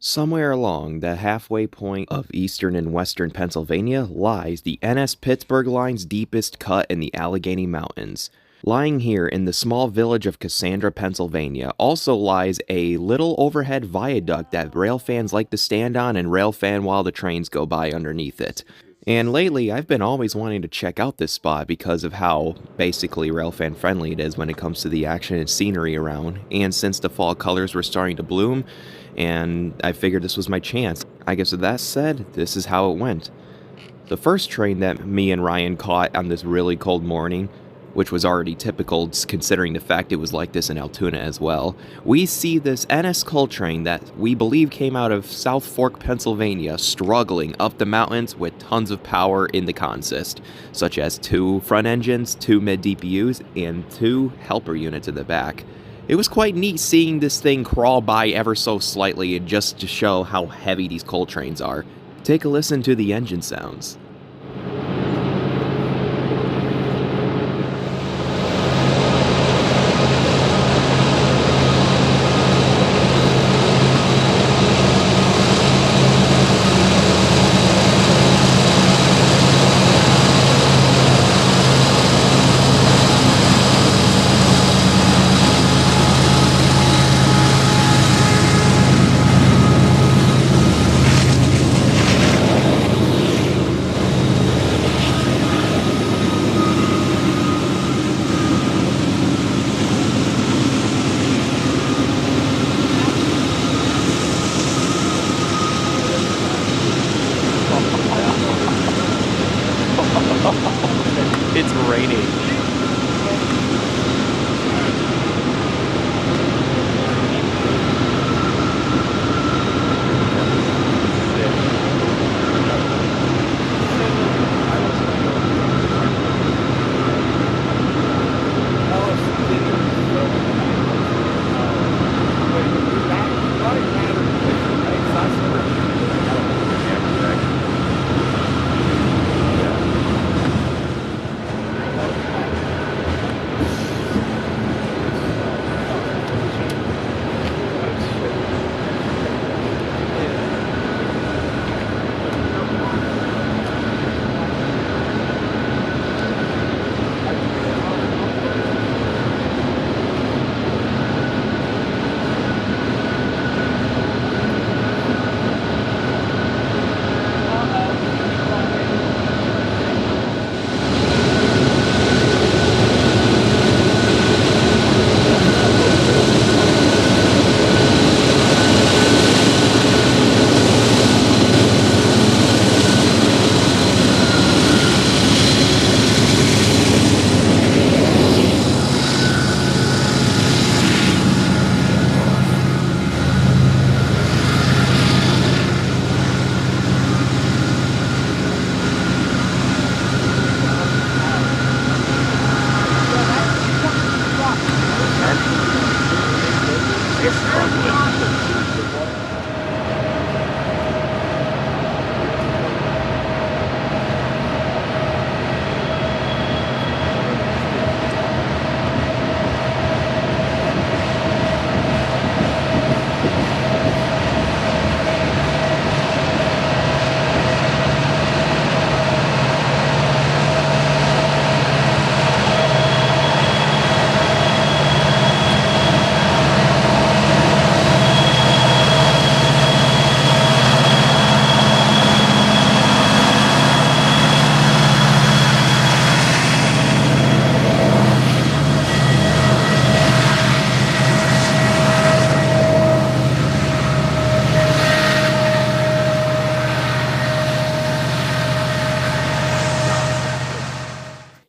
Somewhere along the halfway point of eastern and western Pennsylvania lies the NS Pittsburgh Line's deepest cut in the Allegheny Mountains. Lying here in the small village of Cassandra, Pennsylvania, also lies a little overhead viaduct that rail fans like to stand on and rail fan while the trains go by underneath it. And lately, I've been always wanting to check out this spot because of how basically railfan friendly it is when it comes to the action and scenery around. And since the fall colors were starting to bloom, and I figured this was my chance. I guess with that said, this is how it went. The first train that me and Ryan caught on this really cold morning, which was already typical considering the fact it was like this in Altoona as well, we see this NS coal train that we believe came out of South Fork, Pennsylvania, struggling up the mountains with tons of power in the consist, such as 2 front engines, 2 mid-DPUs, and 2 helper units in the back. It was quite neat seeing this thing crawl by ever so slightly and just to show how heavy these coal trains are. Take a listen to the engine sounds. It's raining.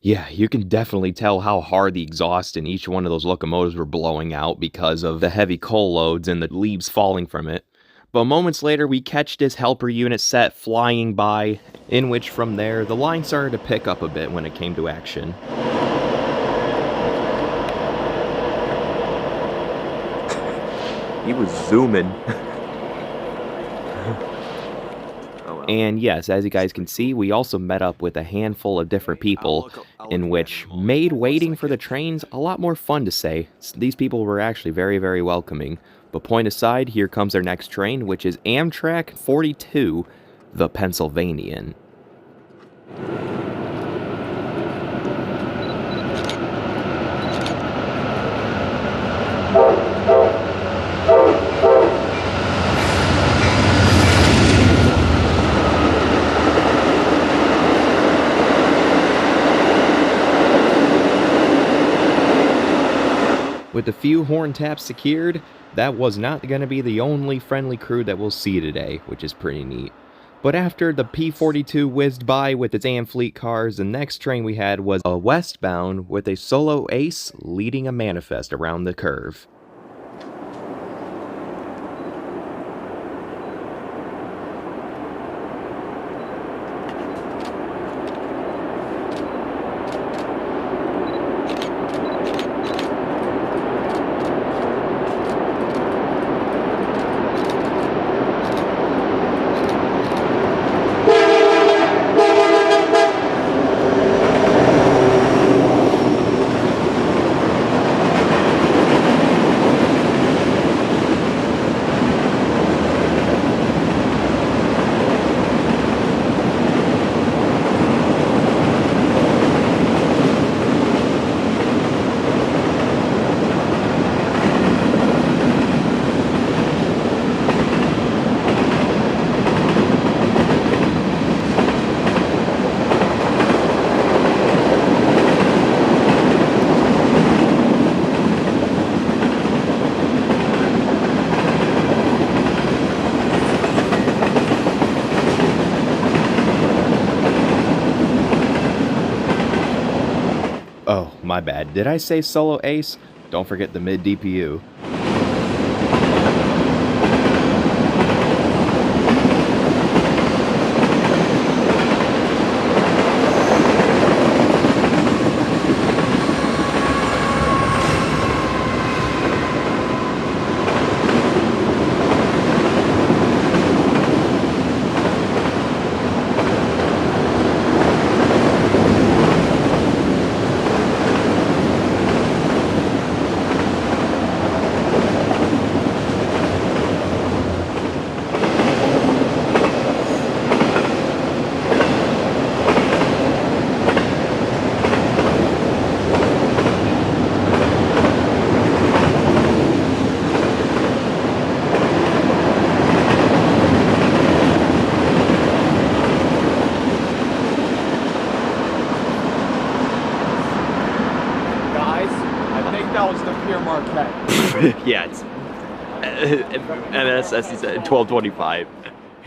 Yeah, you can definitely tell how hard the exhaust in each one of those locomotives were blowing out because of the heavy coal loads and the leaves falling from it. But moments later, we catch this helper unit set flying by, in which from there, the line started to pick up a bit when it came to action. He was zooming. And yes, as you guys can see, we also met up with a handful of different people, in which made waiting for the trains a lot more fun to say. These people were actually very, very welcoming. But point aside, here comes our next train, which is Amtrak 42, the Pennsylvanian. With a few horn taps secured, that was not going to be the only friendly crew that we'll see today, which is pretty neat. But after the P-42 whizzed by with its Amfleet cars, the next train we had was a westbound with a solo ace leading a manifest around the curve. Oh, my bad. Did I say solo ace? Don't forget the mid DPU. Yeah, it's MSS is at 1225.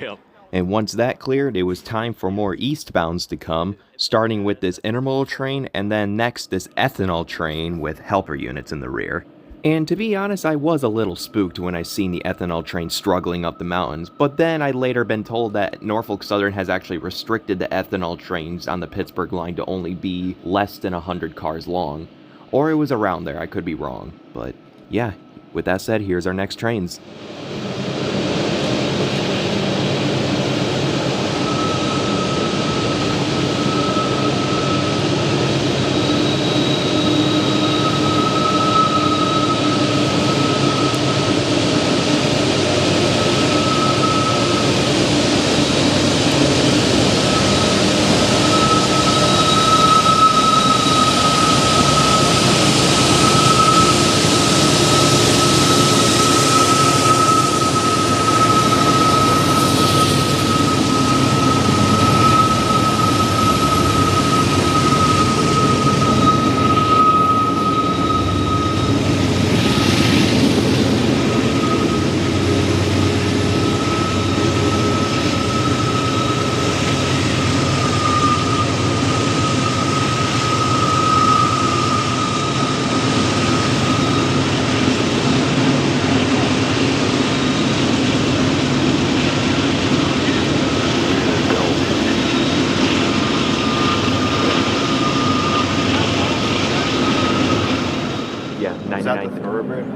Yep. And once that cleared, it was time for more eastbounds to come, starting with this intermodal train, and then next this ethanol train with helper units in the rear. And to be honest, I was a little spooked when I seen the ethanol train struggling up the mountains, but then I'd later been told that Norfolk Southern has actually restricted the ethanol trains on the Pittsburgh line to only be less than 100 cars long. Or it was around there, I could be wrong. But yeah, with that said, here's our next trains.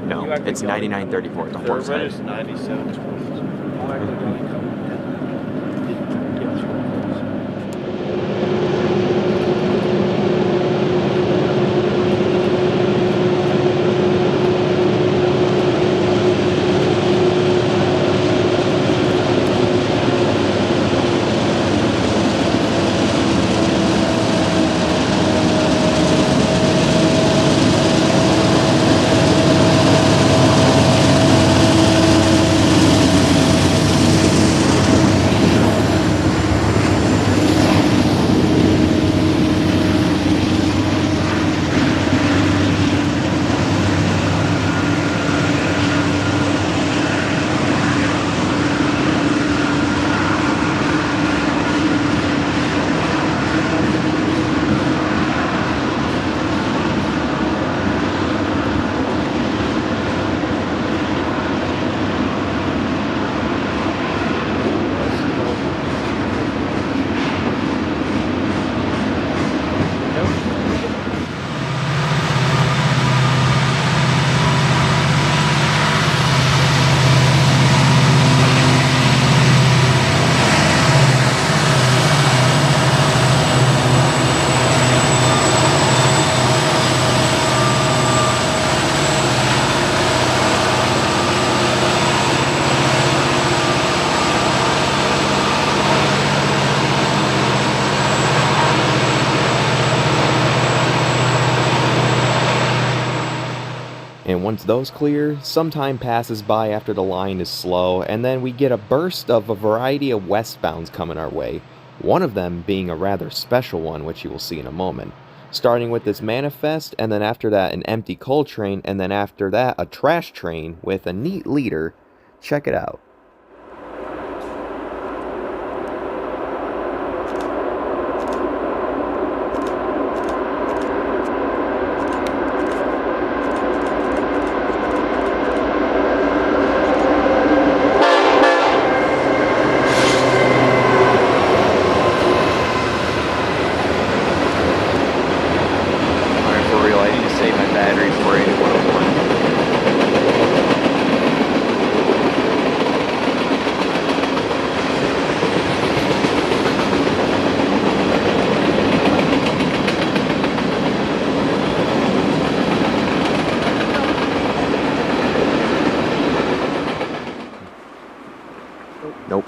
No, it's 99.34 at the horse head. Is 97. Once those clear, some time passes by after the line is slow, and then we get a burst of a variety of westbounds coming our way, one of them being a rather special one, which you will see in a moment. Starting with this manifest, and then after that an empty coal train, and then after that a trash train with a neat leader. Check it out. Nope.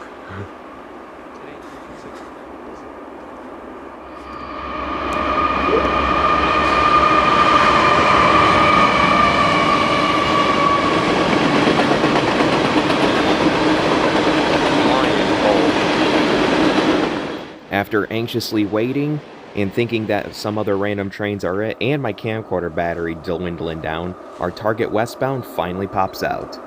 After anxiously waiting and thinking that some other random trains are it, and my camcorder battery dwindling down, our target westbound finally pops out.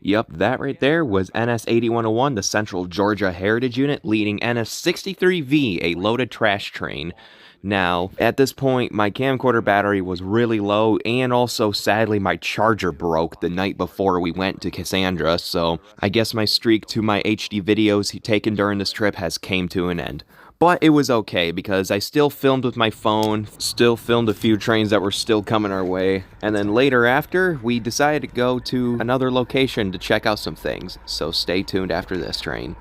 Yep, that right there was NS 8101, the Central Georgia Heritage Unit, leading NS 63V, a loaded trash train. Now, at this point, my camcorder battery was really low, and also, sadly, my charger broke the night before we went to Cassandra, so I guess my streak to my HD videos taken during this trip has came to an end. But it was okay, because I still filmed with my phone, still filmed a few trains that were still coming our way, and then later after, we decided to go to another location to check out some things, so stay tuned after this train.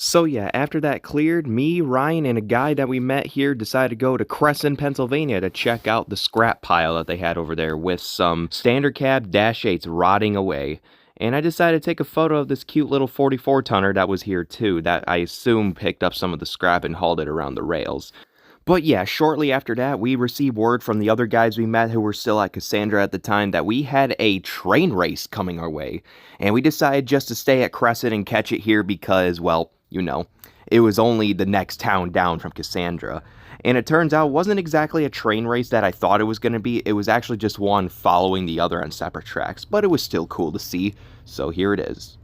So yeah, after that cleared, me, Ryan, and a guy that we met here decided to go to Cresson, Pennsylvania to check out the scrap pile that they had over there with some standard cab Dash 8s rotting away. And I decided to take a photo of this cute little 44 tonner that was here too, that I assume picked up some of the scrap and hauled it around the rails. But yeah, shortly after that, we received word from the other guys we met who were still at Cassandra at the time that we had a train race coming our way. And we decided just to stay at Cresson and catch it here because, well, you know, it was only the next town down from Cassandra. And it turns out it wasn't exactly a train race that I thought it was going to be. It was actually just one following the other on separate tracks. But it was still cool to see. So here it is.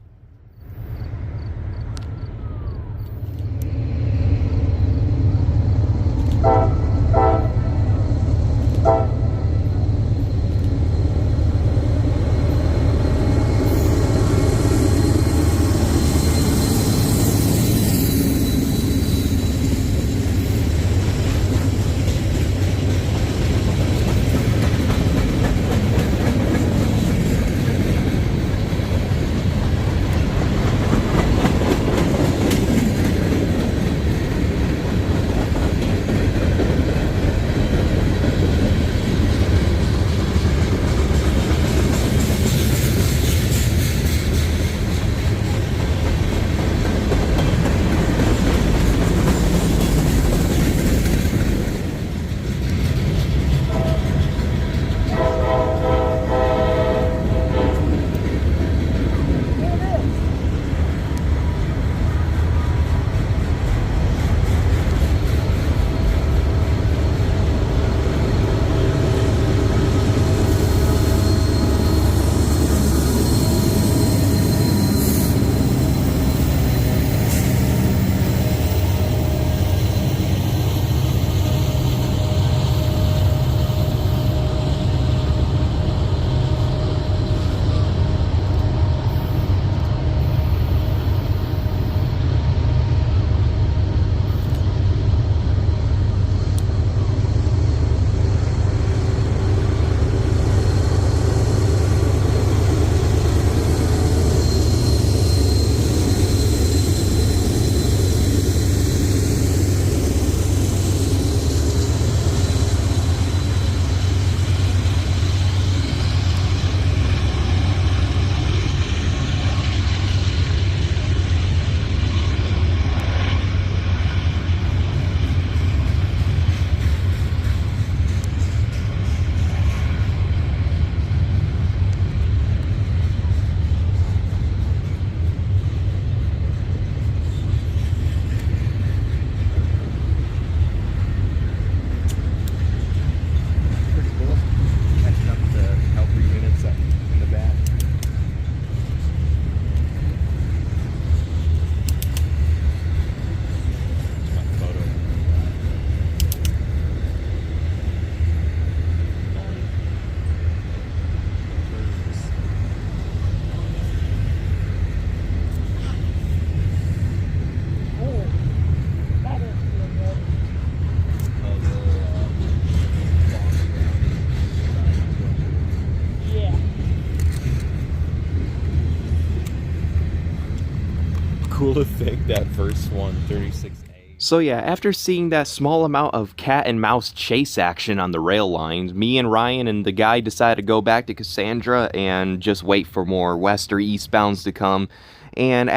Cool to think that first one, 36A. So yeah, after seeing that small amount of cat and mouse chase action on the rail lines, me and Ryan and the guy decided to go back to Cassandra and just wait for more west or eastbounds to come. And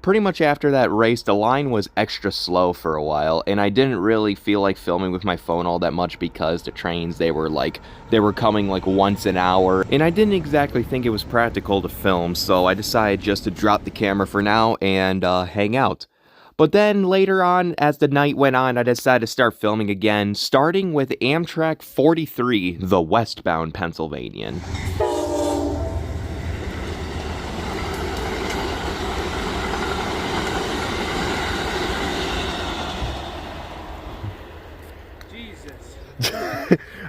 pretty much after that race, the line was extra slow for a while, and I didn't really feel like filming with my phone all that much because the trains, they were coming like once an hour, and I didn't exactly think it was practical to film, so I decided just to drop the camera for now and hang out. But then later on, as the night went on, I decided to start filming again, starting with Amtrak 43, the westbound Pennsylvanian.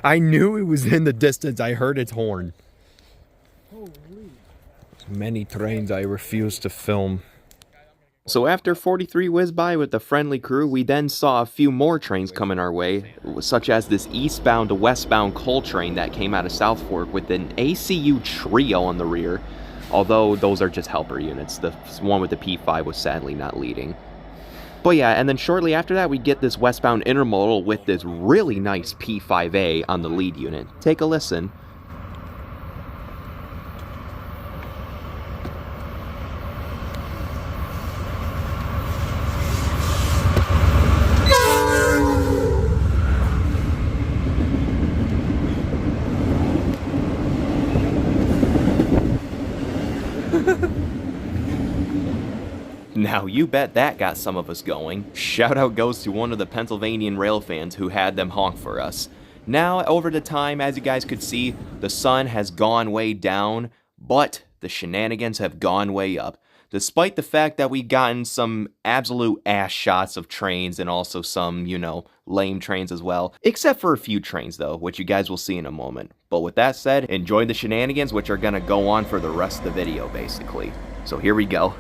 I knew it was in the distance. I heard its horn. Holy. Many trains I refused to film. So after 43 whizzed by with the friendly crew, we then saw a few more trains coming our way, such as this eastbound to westbound coal train that came out of South Fork with an ACU trio on the rear, although those are just helper units. The one with the P5 was sadly not leading. But yeah, and then shortly after that, we get this westbound intermodal with this really nice P5A on the lead unit. Take a listen. Now, you bet that got some of us going. Shout out goes to one of the Pennsylvanian rail fans who had them honk for us. Now, over the time, as you guys could see, the sun has gone way down, but the shenanigans have gone way up. Despite the fact that we've gotten some absolute ass shots of trains and also some, you know, lame trains as well. Except for a few trains though, which you guys will see in a moment. But with that said, enjoy the shenanigans, which are gonna go on for the rest of the video, basically. So here we go.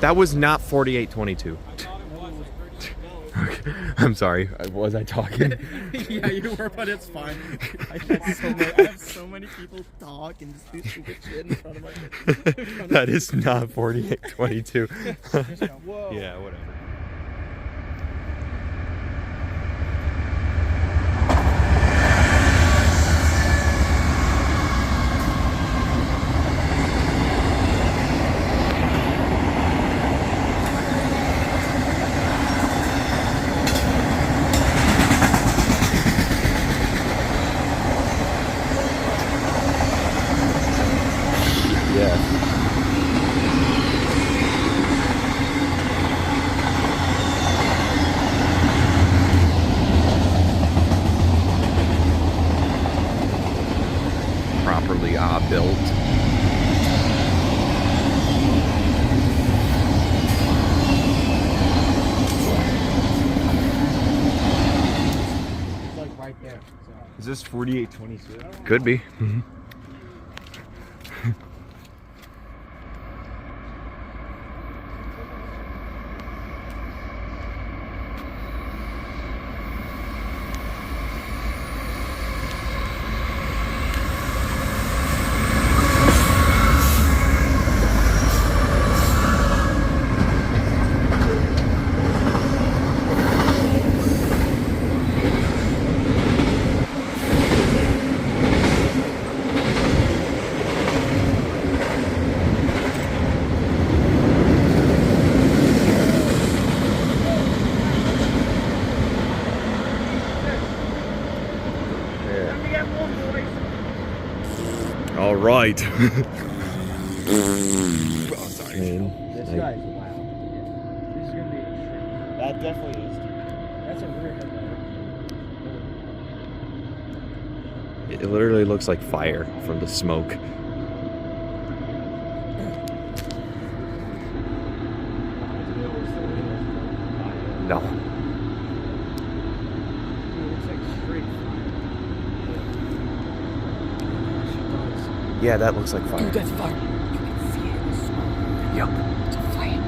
That was not 4822. Okay. I'm sorry. Was I talking? Yeah, you were, but it's fine. I have so many people talk and just do stupid shit in front of my face. That is not 4822. Whoa. Yeah, whatever. Properly built. It's like right there. So. Is this 4822? Could be. All right. This guy's wow. This is gonna be. That definitely is. That's a rear headlight. It literally looks like fire from the smoke. No. Yeah, that looks like fire. Dude, that's fire. You can see it in the smoke. Yup. It's a flame.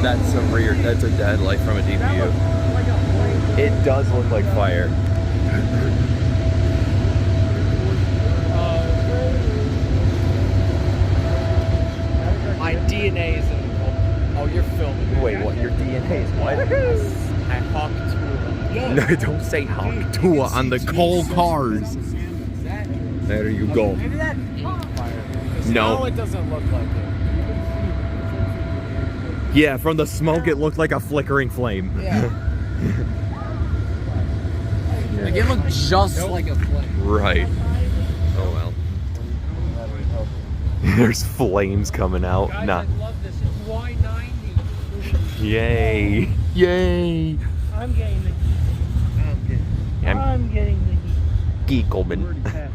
That's a rear. That's a headlight from a DPU. It does look like fire. My DNA is in. Oh, you're filming. Wait, what? Your DNA is what? I hawked to No, don't say honk to on the coal cars. There you go. Maybe that fire. No. Now it doesn't look like it. Yeah, from the smoke, it looked like a flickering flame. Yeah. Like it looked just like a flame. Right. Oh well. There's flames coming out. Guys, Nah. I love this. It's Y90. Yay. Yay. I'm getting the heat. I'm getting the heat. Geekelman.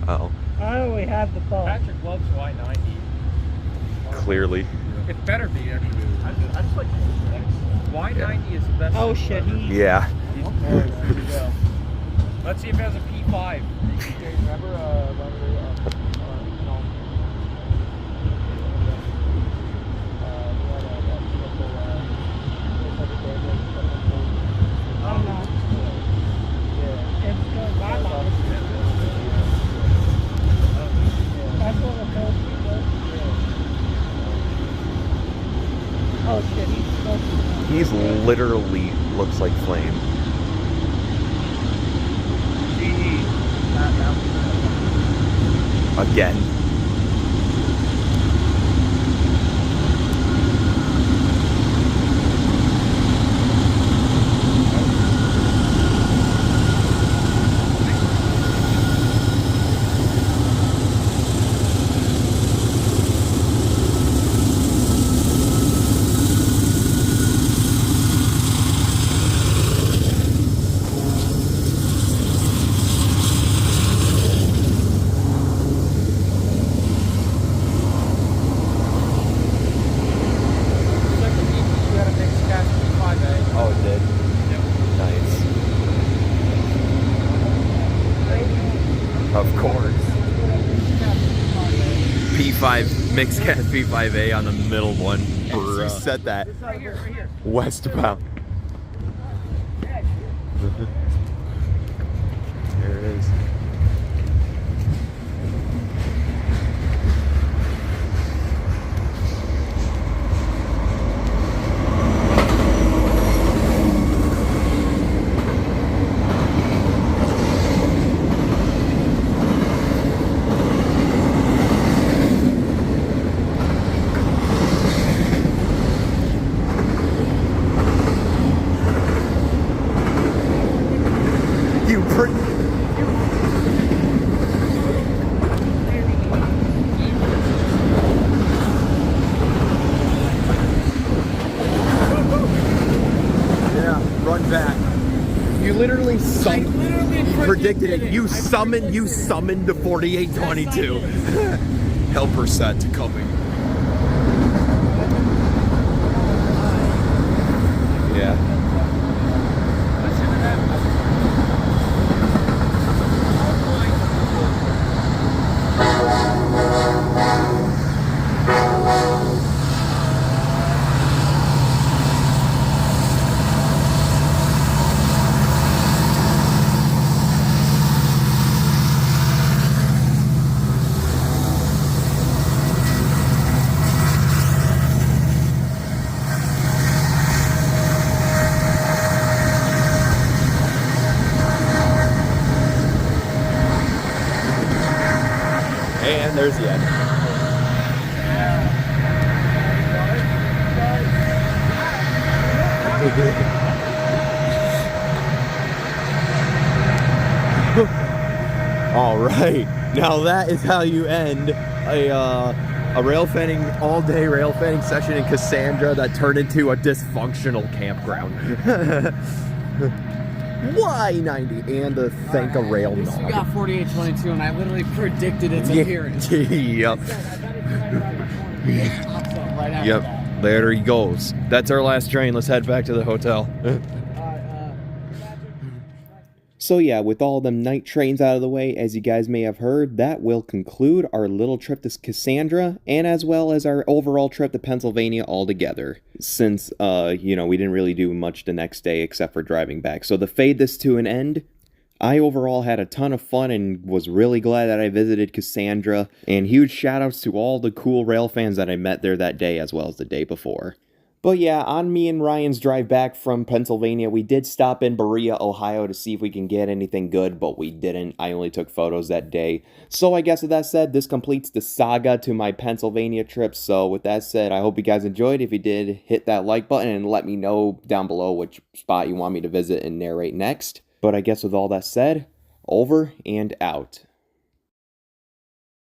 Oh, I already have the thought. Patrick loves Y90. clearly. It better be every I just like Y90 is the best. Oh shit. Yeah. Let's see if it has a P5. Remember, oh shit, He's literally looks like flame. Again. Oh, it did? Nice. Of course. P5, mixed gas P5A on the middle one. You said that. right here. Westbound. There it is. Run back. You literally summoned. You predicted it. You summoned the 4822. Helper set coming. Yeah. And there's the end. All right, now that is how you end a railfanning all-day railfanning session in Cassandra that turned into a dysfunctional campground. Y90 and to thank a rail nog. We got 4822 and I literally predicted its appearance. Yep. Yep. There he goes. That's our last train. Let's head back to the hotel. So yeah, with all them night trains out of the way, as you guys may have heard, that will conclude our little trip to Cassandra, and as well as our overall trip to Pennsylvania altogether. Since, we didn't really do much the next day except for driving back. So to fade this to an end, I overall had a ton of fun and was really glad that I visited Cassandra, and huge shoutouts to all the cool rail fans that I met there that day as well as the day before. But yeah, on me and Ryan's drive back from Pennsylvania, we did stop in Berea, Ohio to see if we can get anything good, but we didn't. I only took photos that day. So I guess with that said, this completes the saga to my Pennsylvania trip. So with that said, I hope you guys enjoyed. If you did, hit that like button and let me know down below which spot you want me to visit and narrate next. But I guess with all that said, over and out.